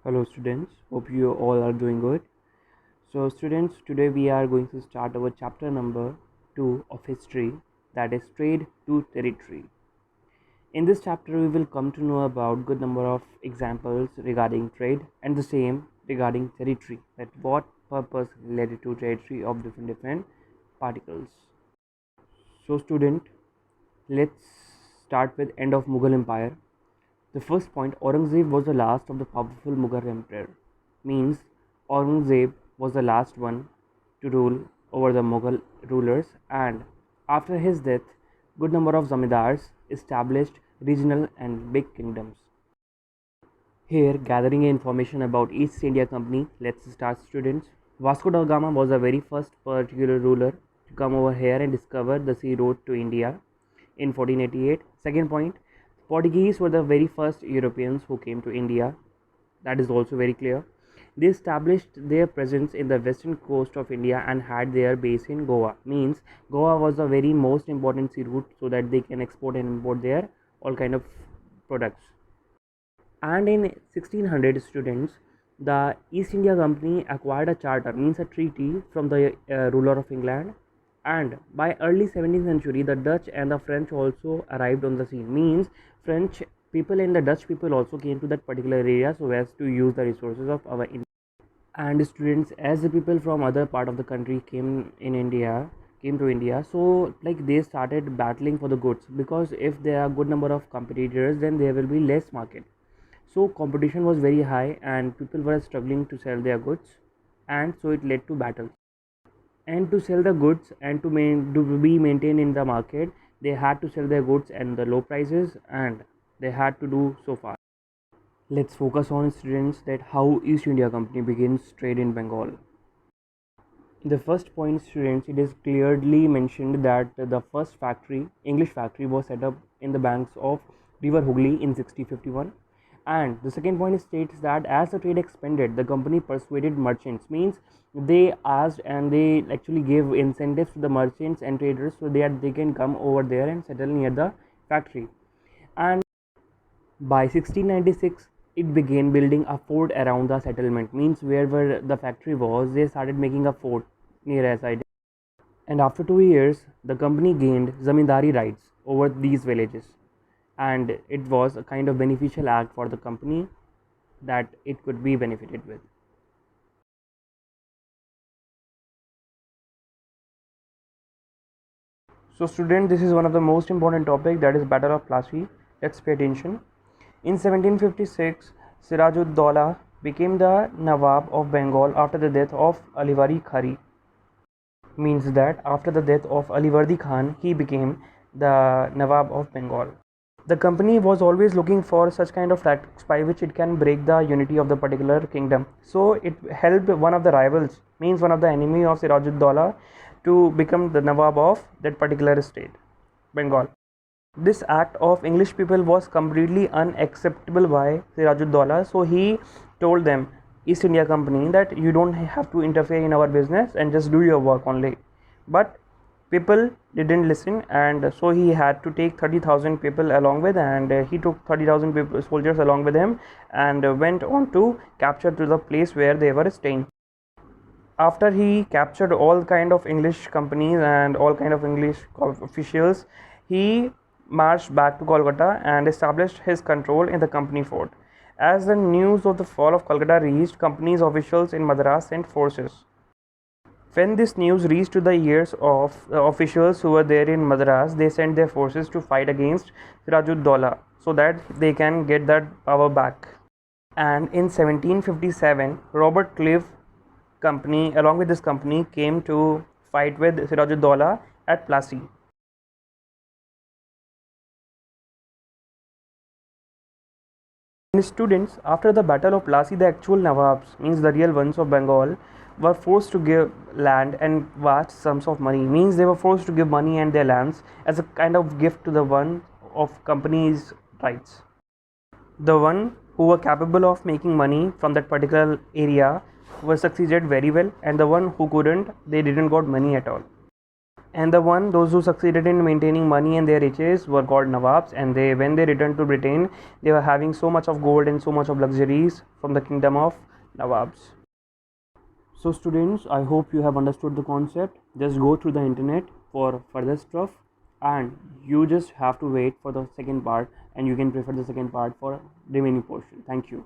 Hello students, hope you all are doing good. So students, today we are going to start our chapter number 2 of history, that is trade to territory. In this chapter we will come to know about good number of examples regarding trade and the same regarding territory, that what purpose related to territory of different particles. So student, let's start with end of Mughal Empire. The first point, Aurangzeb was the last of the powerful Mughal emperor. Means Aurangzeb was the last one to rule over the Mughal rulers, and after his death, good number of zamindars established regional and big kingdoms. Here, gathering information about East India Company. Let's start, students. Vasco da Gama was the very first particular ruler to come over here and discover the sea road to India in 1488. Second point, Portuguese were the very first Europeans who came to India. That is also very clear. They established their presence in the western coast of India and had their base in Goa. Means Goa was the very most important sea route so that they can export and import their all kind of products. And in 1600, students, the East India Company acquired a charter, means a treaty, from the ruler of England. And by early 17th century, the Dutch and the French also arrived on the scene. Means French people and the Dutch people also came to that particular area so as to use the resources of our India. And students, as the people from other part of the country came to India, so like they started battling for the goods, because if there are good number of competitors, then there will be less market. So competition was very high and people were struggling to sell their goods, and so it led to battles. And to sell the goods and to be maintained in the market, they had to sell their goods at the low prices, and they had to do so far. Let's focus on, students, that how East India Company begins trade in Bengal. The first point, students, it is clearly mentioned that the first factory, English factory, was set up in the banks of river Hooghly in 1651. And the second point states that as the trade expanded, the company persuaded merchants. Means they asked and they actually gave incentives to the merchants and traders so that they can come over there and settle near the factory. And by 1696, it began building a fort around the settlement. Means wherever the factory was, they started making a fort near as. And after 2 years, the company gained zamindari rights over these villages, and it was a kind of beneficial act for the company that it could be benefited with. So student, this is one of the most important topic, that is Battle of Plassey. Let's pay attention. In 1756, Sirajud-Daulah became the Nawab of Bengal after the death of Aliwari Khari. Means that after the death of Aliwardi Khan, he became the Nawab of Bengal. The company was always looking for such kind of tactics by which it can break the unity of the particular kingdom. So it helped one of the rivals, means one of the enemy of Sirajud-Daulah, to become the Nawab of that particular state, Bengal. This act of English people was completely unacceptable by Sirajud-Daulah, so he told them, East India Company, that you don't have to interfere in our business and just do your work only. But people didn't listen, and so he had to take 30,000 people along with, and he took 30,000 soldiers along with him and went on to capture to the place where they were staying. After he captured all kind of English companies and all kind of English officials, he marched back to Kolkata and established his control in the company fort. As the news of the fall of Kolkata reached, company's officials in Madras sent forces. When this news reached to the ears of officials who were there in Madras, they sent their forces to fight against Sirajud-Daulah so that they can get that power back. And in 1757, Robert Clive Company, along with this company, came to fight with Sirajud-Daulah at Plassey. Students, after the Battle of Plassey, the actual Nawabs, means the real ones of Bengal, were forced to give land and vast sums of money. Means they were forced to give money and their lands as a kind of gift to the one of company's rights. The one who were capable of making money from that particular area were succeeded very well, and the one who couldn't, they didn't got money at all. And those who succeeded in maintaining money and their riches were called Nawabs, and when they returned to Britain, they were having so much of gold and so much of luxuries from the kingdom of Nawabs. So students, I hope you have understood the concept. Just go through the internet for further stuff, and you just have to wait for the second part, and you can prefer the second part for remaining portion. Thank you.